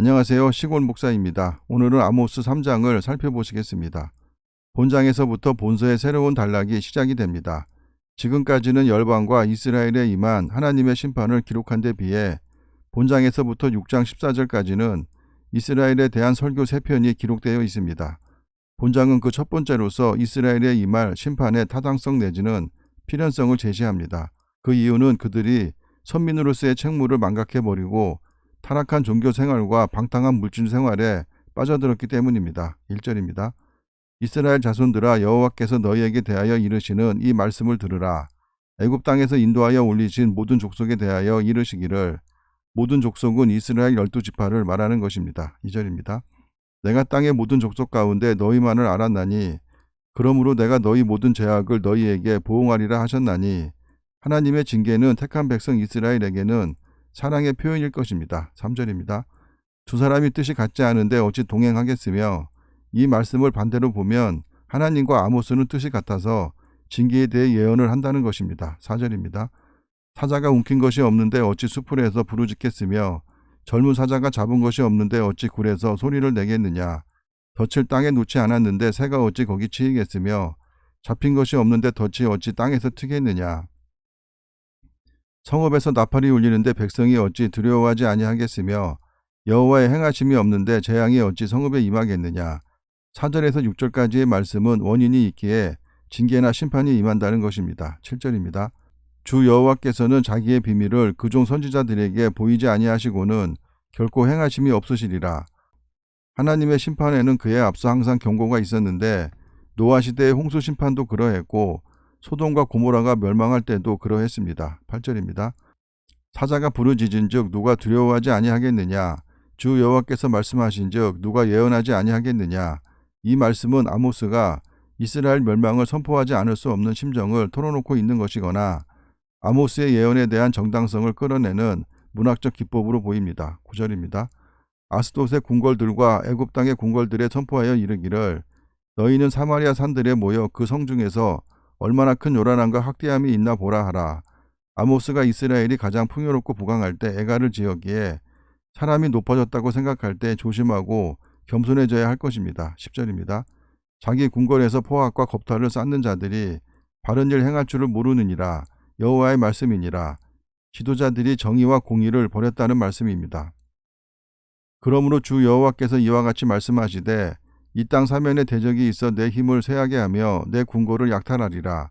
안녕하세요. 시골 목사입니다. 오늘은 아모스 3장을 살펴보시겠습니다. 본장에서부터 본서의 새로운 단락이 시작이 됩니다. 지금까지는 열방과 이스라엘에 임한 하나님의 심판을 기록한 데 비해 본장에서부터 6장 14절까지는 이스라엘에 대한 설교 3편이 기록되어 있습니다. 본장은 그 첫 번째로서 이스라엘에 임할 심판의 타당성 내지는 필연성을 제시합니다. 그 이유는 그들이 선민으로서의 책무를 망각해버리고 타락한 종교 생활과 방탕한 물질 생활에 빠져들었기 때문입니다. 1절입니다. 이스라엘 자손들아, 여호와께서 너희에게 대하여 이르시는 이 말씀을 들으라. 애굽 땅에서 인도하여 올리신 모든 족속에 대하여 이르시기를, 모든 족속은 이스라엘 12지파를 말하는 것입니다. 2절입니다. 내가 땅의 모든 족속 가운데 너희만을 알았나니 그러므로 내가 너희 모든 죄악을 너희에게 보응하리라 하셨나니, 하나님의 징계는 택한 백성 이스라엘에게는 사랑의 표현일 것입니다. 3절입니다. 두 사람이 뜻이 같지 않은데 어찌 동행하겠으며, 이 말씀을 반대로 보면 하나님과 아모스는 뜻이 같아서 징계에 대해 예언을 한다는 것입니다. 4절입니다. 사자가 움킨 것이 없는데 어찌 수풀에서 부르짖겠으며, 젊은 사자가 잡은 것이 없는데 어찌 굴에서 소리를 내겠느냐. 덫을 땅에 놓지 않았는데 새가 어찌 거기 치이겠으며, 잡힌 것이 없는데 덫이 어찌 땅에서 트겠느냐. 성읍에서 나팔이 울리는데 백성이 어찌 두려워하지 아니하겠으며, 여호와의 행하심이 없는데 재앙이 어찌 성읍에 임하겠느냐. 4절에서 6절까지의 말씀은 원인이 있기에 징계나 심판이 임한다는 것입니다. 7절입니다. 주 여호와께서는 자기의 비밀을 그종 선지자들에게 보이지 아니하시고는 결코 행하심이 없으시리라. 하나님의 심판에는 그에 앞서 항상 경고가 있었는데, 노아 시대의 홍수 심판도 그러했고 소돔과 고모라가 멸망할 때도 그러했습니다. 8절입니다. 사자가 부르짖은즉 누가 두려워하지 아니하겠느냐. 주 여호와께서 말씀하신즉 누가 예언하지 아니하겠느냐. 이 말씀은 아모스가 이스라엘 멸망을 선포하지 않을 수 없는 심정을 털어놓고 있는 것이거나 아모스의 예언에 대한 정당성을 끌어내는 문학적 기법으로 보입니다. 9절입니다. 아스돗의 궁궐들과 애굽 땅의 궁궐들에 선포하여 이르기를, 너희는 사마리아 산들에 모여 그 성 중에서 얼마나 큰 요란함과 학대함이 있나 보라 하라. 아모스가 이스라엘이 가장 풍요롭고 부강할 때 애가를 지었기에 사람이 높아졌다고 생각할 때 조심하고 겸손해져야 할 것입니다. 10절입니다. 자기 궁궐에서 포악과 겁탈을 쌓는 자들이 바른 일 행할 줄을 모르느니라. 여호와의 말씀이니라. 지도자들이 정의와 공의를 버렸다는 말씀입니다. 그러므로 주 여호와께서 이와 같이 말씀하시되, 이 땅 사면에 대적이 있어 내 힘을 쇠하게 하며 내 궁궐을 약탈하리라.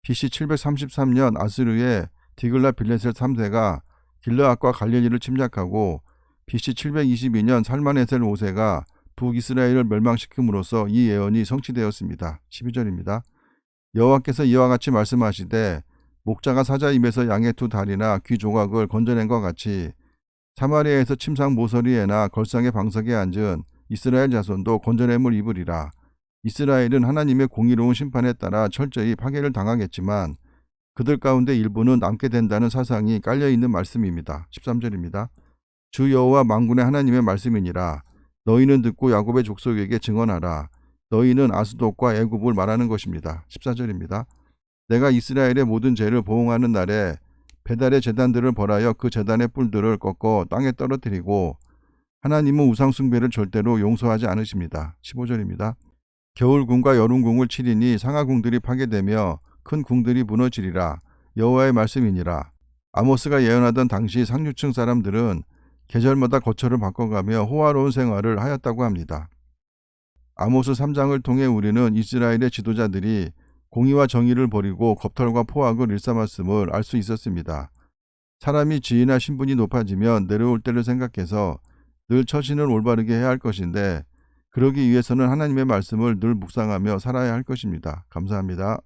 BC 733년 아스르의 디글라 빌레셋 3세가 길르앗과 갈릴리를 침략하고 BC 722년 살마네셀 5세가 북이스라엘을 멸망시킴으로써 이 예언이 성취되었습니다. 12절입니다. 여호와께서 이와 같이 말씀하시되, 목자가 사자 입에서 양의 두 다리나 귀 조각을 건져낸 것 같이 사마리아에서 침상 모서리에나 걸상의 방석에 앉은 이스라엘 자손도 건져냄을 입으리라. 이스라엘은 하나님의 공의로운 심판에 따라 철저히 파괴를 당하겠지만 그들 가운데 일부는 남게 된다는 사상이 깔려있는 말씀입니다. 13절입니다. 주 여호와 만군의 하나님의 말씀이니라. 너희는 듣고 야곱의 족속에게 증언하라. 너희는 아스돗과 애굽을 말하는 것입니다. 14절입니다. 내가 이스라엘의 모든 죄를 보응하는 날에 배달의 제단들을 벌하여 그 제단의 뿔들을 꺾어 땅에 떨어뜨리고, 하나님은 우상 숭배를 절대로 용서하지 않으십니다. 15절입니다. 겨울궁과 여름궁을 치리니 상하궁들이 파괴되며 큰 궁들이 무너지리라. 여호와의 말씀이니라. 아모스가 예언하던 당시 상류층 사람들은 계절마다 거처를 바꿔가며 호화로운 생활을 하였다고 합니다. 아모스 3장을 통해 우리는 이스라엘의 지도자들이 공의와 정의를 버리고 겁탈과 포악을 일삼았음을 알 수 있었습니다. 사람이 지위나 신분이 높아지면 내려올 때를 생각해서 늘 처신을 올바르게 해야 할 것인데, 그러기 위해서는 하나님의 말씀을 늘 묵상하며 살아야 할 것입니다. 감사합니다.